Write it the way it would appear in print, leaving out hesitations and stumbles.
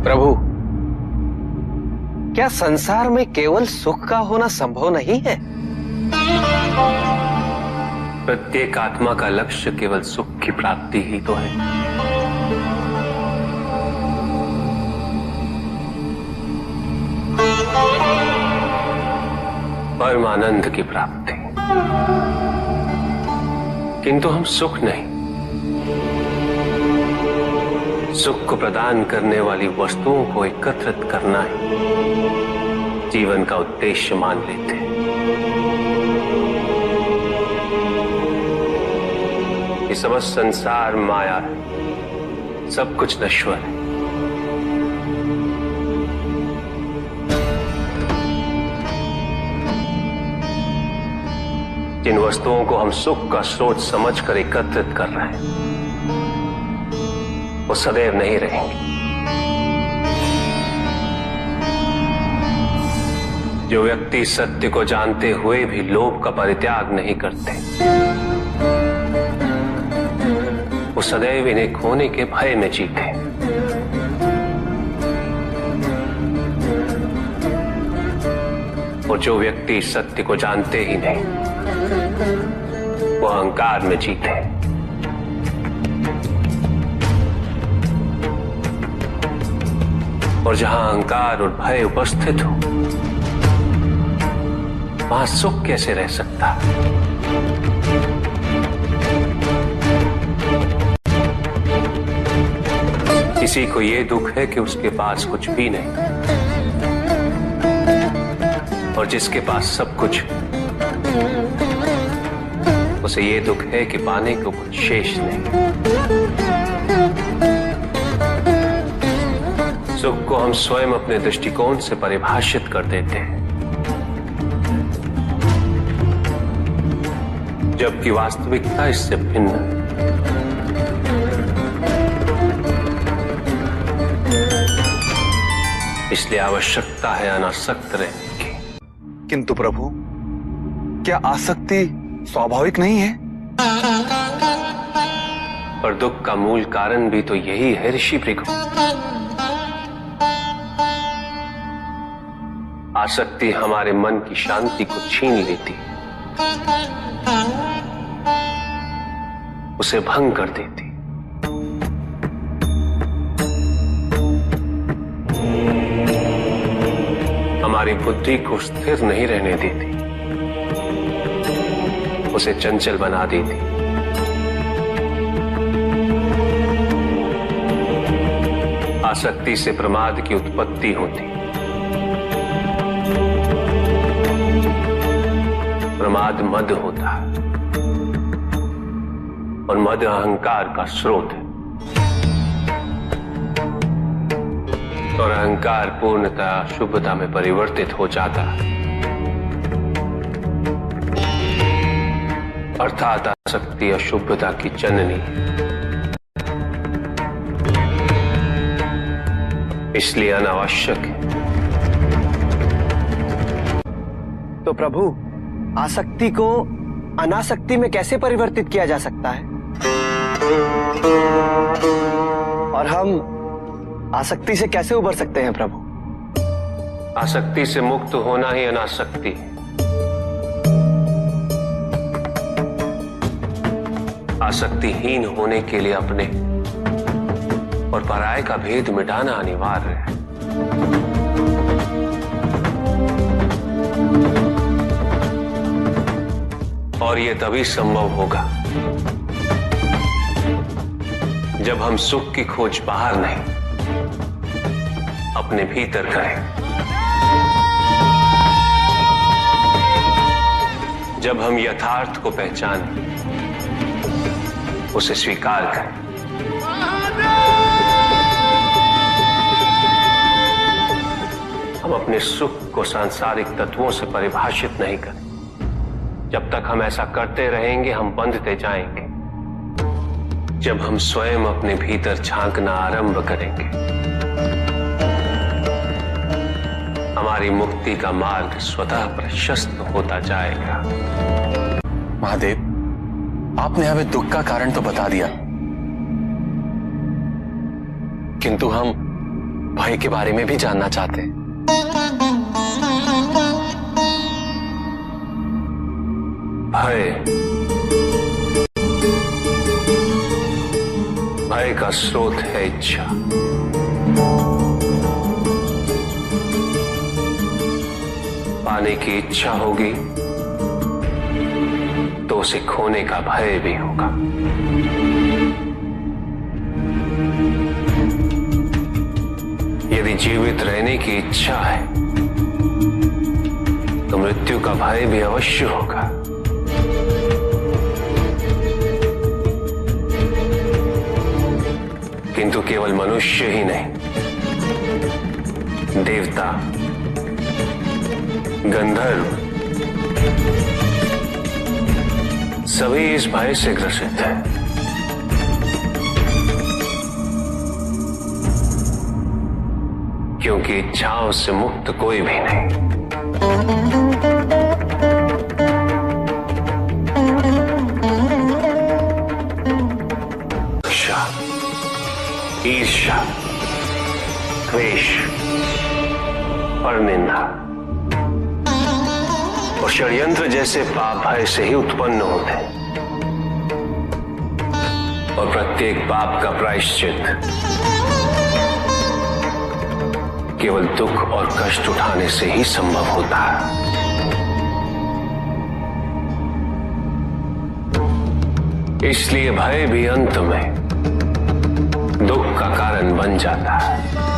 प्रभु, क्या संसार में केवल सुख का होना संभव नहीं है? प्रत्येक आत्मा का लक्ष्य केवल सुख की प्राप्ति ही तो है। परमानंद की प्राप्ति। किंतु हम सुख नहीं, सुख को प्रदान करने वाली वस्तुओं को एकत्रित करना ही जीवन का उद्देश्य मान लेते हैं। ये समस्त संसार माया है, सब कुछ नश्वर है। जिन वस्तुओं को हम सुख का स्रोत समझकर एकत्रित कर रहे हैं वो सदैव नहीं रहेंगे। जो व्यक्ति सत्य को जानते हुए भी लोभ का परित्याग नहीं करते, वो सदैव इन्हें खोने के भय में जीते। और जो व्यक्ति सत्य को जानते ही नहीं, वो अहंकार में जीते। और जहां अहंकार और भय उपस्थित हो, वहां सुख कैसे रह सकता? किसी को ये दुख है कि उसके पास कुछ भी नहीं, और जिसके पास सब कुछ, उसे ये दुख है कि पाने को कुछ शेष नहीं। सुख को हम स्वयं अपने दृष्टिकोण से परिभाषित कर देते हैं, जबकि वास्तविकता इससे भिन्न है। इसलिए आवश्यकता है अनासक्त रहने की। किंतु प्रभु, क्या आसक्ति स्वाभाविक नहीं है? पर दुख का मूल कारण भी तो यही है ऋषि भृगु। आसक्ति हमारे मन की शांति को छीन लेती, उसे भंग कर देती। हमारी बुद्धि को स्थिर नहीं रहने देती, उसे चंचल बना देती। आसक्ति से प्रमाद की उत्पत्ति होती, प्रमाद मद होता है, और मद अहंकार का स्रोत है। और अहंकार पूर्णतः शुभता में परिवर्तित हो जाता है, अर्थात आसक्ति अशुभता की जननी। इसलिए अनावश्यक है। तो प्रभु, आसक्ति को अनासक्ति में कैसे परिवर्तित किया जा सकता है? और हम आसक्ति से कैसे उबर सकते हैं प्रभु? आसक्ति से मुक्त होना ही अनासक्ति है। आसक्तिहीन होने के लिए अपने और पराये का भेद मिटाना अनिवार्य है। और यह तभी संभव होगा जब हम सुख की खोज बाहर नहीं, अपने भीतर करें। जब हम यथार्थ को पहचानें, उसे स्वीकार करें। हम अपने सुख को सांसारिक तत्वों से परिभाषित नहीं करें। जब तक हम ऐसा करते रहेंगे, हम बंधते जाएंगे। जब हम स्वयं अपने भीतर झांकना आरंभ करेंगे, हमारी मुक्ति का मार्ग स्वतः प्रशस्त होता जाएगा। महादेव, आपने हमें दुख का कारण तो बता दिया, किंतु हम भाई के बारे में भी जानना चाहते हैं। भय का स्रोत है इच्छा। पाने की इच्छा होगी तो उसे खोने का भय भी होगा। यदि जीवित रहने की इच्छा है तो मृत्यु का भय भी अवश्य होगा। किंतु केवल मनुष्य ही नहीं, देवता, गंधर्व सभी इस भय से ग्रसित हैं। क्योंकि इच्छाओं से मुक्त कोई भी नहीं। ईर्ष्या, द्वेष और निंदा और षड्यंत्र जैसे पाप भय से ही उत्पन्न होते हैं। और प्रत्येक पाप का प्रायश्चित केवल दुख और कष्ट उठाने से ही संभव होता है। इसलिए भय भी अंत में दुख का कारण बन जाता है।